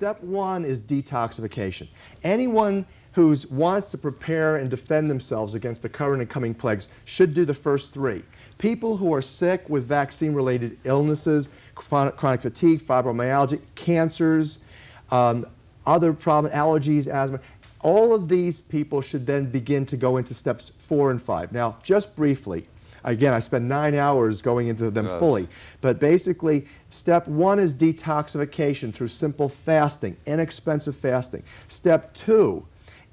step one is detoxification. Anyone who wants to prepare and defend themselves against the current and coming plagues should do the first three. People who are sick with vaccine-related illnesses, chronic fatigue, fibromyalgia, cancers, other problems, allergies, asthma, all of these people should then begin to go into steps 4 and 5. Now, just briefly, again, I spent 9 hours going into them fully, but basically, step 1 is detoxification through simple fasting, inexpensive fasting. Step 2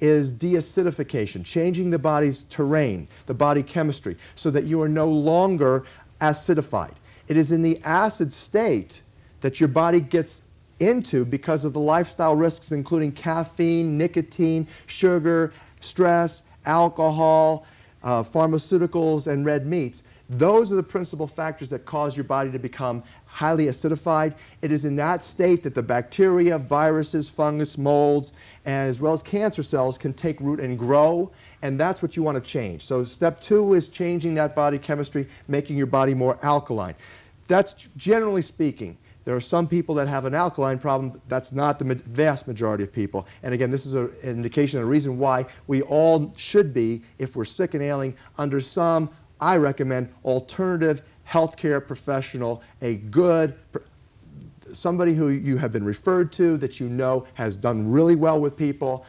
is deacidification, changing the body's terrain, the body chemistry, so that you are no longer acidified. It is in the acid state that your body gets into because of the lifestyle risks, including caffeine, nicotine, sugar, stress, alcohol, pharmaceuticals, and red meats. Those are the principal factors that cause your body to become highly acidified. It is in that state that the bacteria, viruses, fungus, molds, and as well as cancer cells can take root and grow, and that's what you want to change. So step 2 is changing that body chemistry, making your body more alkaline. That's generally speaking. There are some people that have an alkaline problem. That's not the vast majority of people. And again, this is an indication, a reason why we all should be, if we're sick and ailing, under some, I recommend, alternative healthcare professional, a good, somebody who you have been referred to, that you know has done really well with people,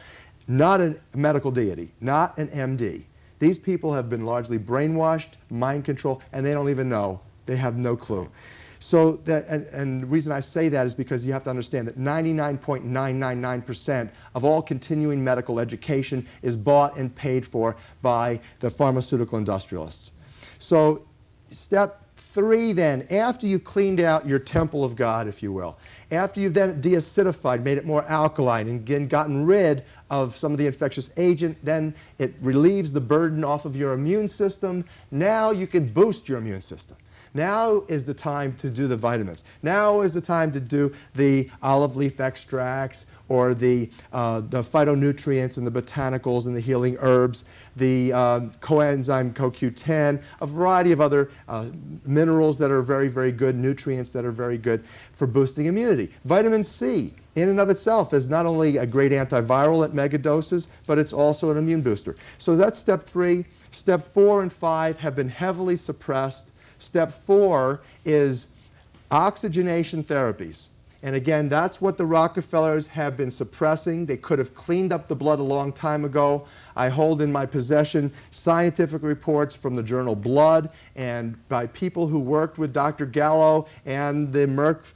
not a medical deity, not an MD. These people have been largely brainwashed, mind controlled, and they don't even know. They have no clue. So that, and the reason I say that is because you have to understand that 99.999% of all continuing medical education is bought and paid for by the pharmaceutical industrialists. So step 3 then, after you've cleaned out your temple of God, if you will, after you've then deacidified, made it more alkaline, and again gotten rid of some of the infectious agent, then it relieves the burden off of your immune system. Now you can boost your immune system. Now is the time to do the vitamins. Now is the time to do the olive leaf extracts or the phytonutrients and the botanicals and the healing herbs, the coenzyme CoQ10, a variety of other minerals that are very, very good, nutrients that are very good for boosting immunity. Vitamin C, in and of itself, is not only a great antiviral at mega doses, but it's also an immune booster. So that's step 3. Step 4 and 5 have been heavily suppressed. Step 4 is oxygenation therapies. And again, that's what the Rockefellers have been suppressing. They could have cleaned up the blood a long time ago. I hold in my possession scientific reports from the journal Blood and by people who worked with Dr. Gallo and the Merck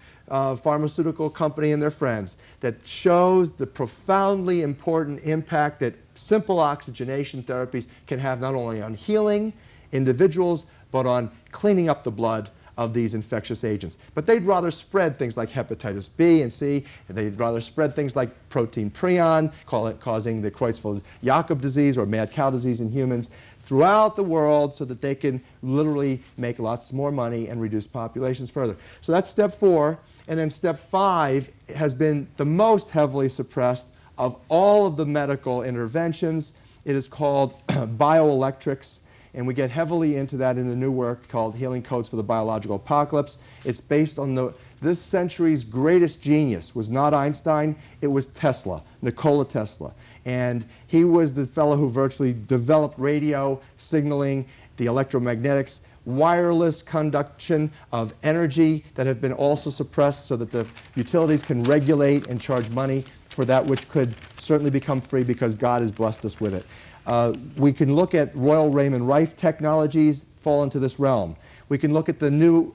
pharmaceutical company and their friends that shows the profoundly important impact that simple oxygenation therapies can have not only on healing individuals, but on cleaning up the blood of these infectious agents. But they'd rather spread things like hepatitis B and C, and they'd rather spread things like protein prion, causing the Creutzfeldt-Jakob disease or mad cow disease in humans, throughout the world so that they can literally make lots more money and reduce populations further. So that's step 4. And then step 5 has been the most heavily suppressed of all of the medical interventions. It is called bioelectrics. And we get heavily into that in the new work called Healing Codes for the Biological Apocalypse. It's based on this century's greatest genius was not Einstein, it was Tesla, Nikola Tesla. And he was the fellow who virtually developed radio, signaling, the electromagnetics, wireless conduction of energy that have been also suppressed so that the utilities can regulate and charge money for that which could certainly become free because God has blessed us with it. We can look at Royal Raymond Rife technologies, fall into this realm. We can look at the new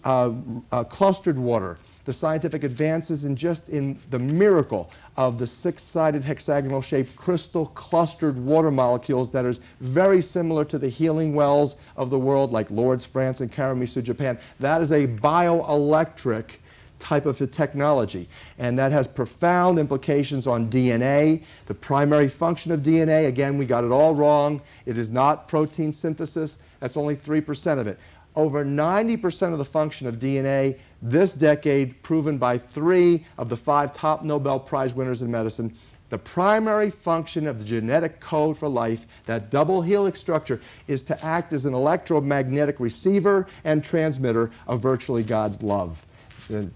clustered water, the scientific advances in just in the miracle of the 6-sided hexagonal-shaped crystal clustered water molecules that is very similar to the healing wells of the world like Lourdes, France, and Karamisu, Japan. That is a bioelectric type of a technology, and that has profound implications on DNA. The primary function of DNA, again, we got it all wrong. It is not protein synthesis. That's only 3% of it. Over 90% of the function of DNA this decade, proven by 3 of the 5 top Nobel Prize winners in medicine. The primary function of the genetic code for life, that double helix structure, is to act as an electromagnetic receiver and transmitter of virtually God's love.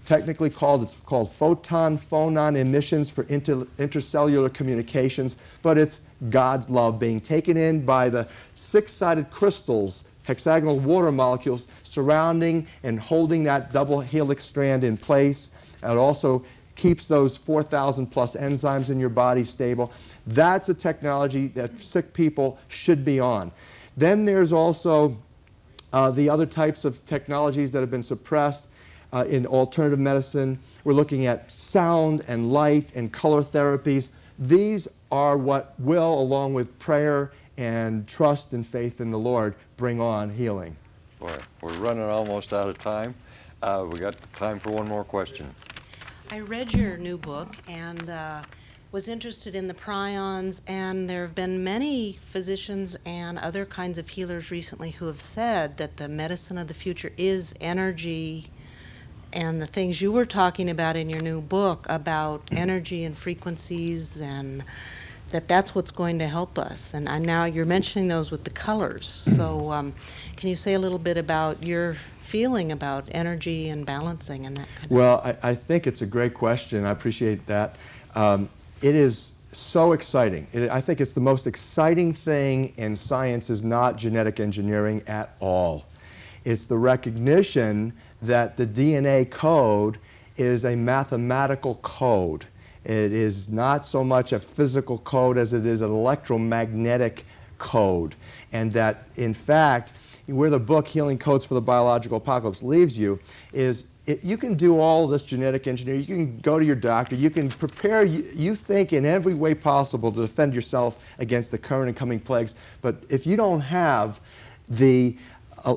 technically it's called photon emissions for intercellular communications, but it's God's love being taken in by the six-sided crystals, hexagonal water molecules surrounding and holding that double helix strand in place. It also keeps those 4,000 plus enzymes in your body stable. That's a technology that sick people should be on. Then there's also the other types of technologies that have been suppressed in alternative medicine. We're looking at sound and light and color therapies. These are what will, along with prayer and trust and faith in the Lord, bring on healing. Boy, we're running almost out of time. We got time for one more question. I read your new book and was interested in the prions, and there have been many physicians and other kinds of healers recently who have said that the medicine of the future is energy, and the things you were talking about in your new book about energy and frequencies, and that's what's going to help us. And now you're mentioning those with the colors. So can you say a little bit about your feeling about energy and balancing and that kind of thing? Well, I think it's a great question. I appreciate that. It is so exciting. I think it's the most exciting thing in science is not genetic engineering at all. It's the recognition that the DNA code is a mathematical code. It is not so much a physical code as it is an electromagnetic code. And that, in fact, where the book Healing Codes for the Biological Apocalypse leaves you is you can do all of this genetic engineering. You can go to your doctor. You can prepare, you think, in every way possible to defend yourself against the current and coming plagues. But if you don't have the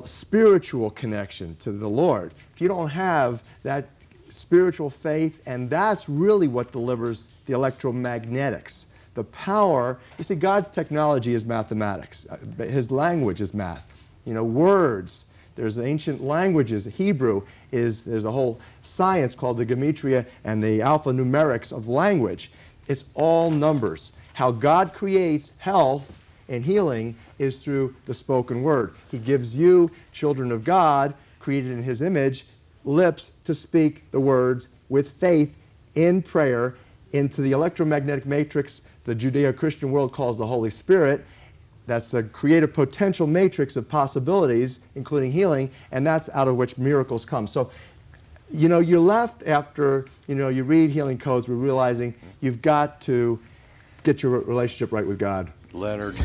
spiritual connection to the Lord, if you don't have that spiritual faith, and that's really what delivers the electromagnetics. The power, you see, God's technology is mathematics. His language is math. You know, words, there's ancient languages. Hebrew there's a whole science called the gematria and the alphanumerics of language. It's all numbers. How God creates health and healing is through the spoken word. He gives you, children of God, created in His image, lips to speak the words with faith in prayer into the electromagnetic matrix the Judeo-Christian world calls the Holy Spirit. That's a creative potential matrix of possibilities, including healing, and that's out of which miracles come. So, you know, you're left after, you know, you read Healing Codes, we're realizing you've got to get your relationship right with God. Leonard.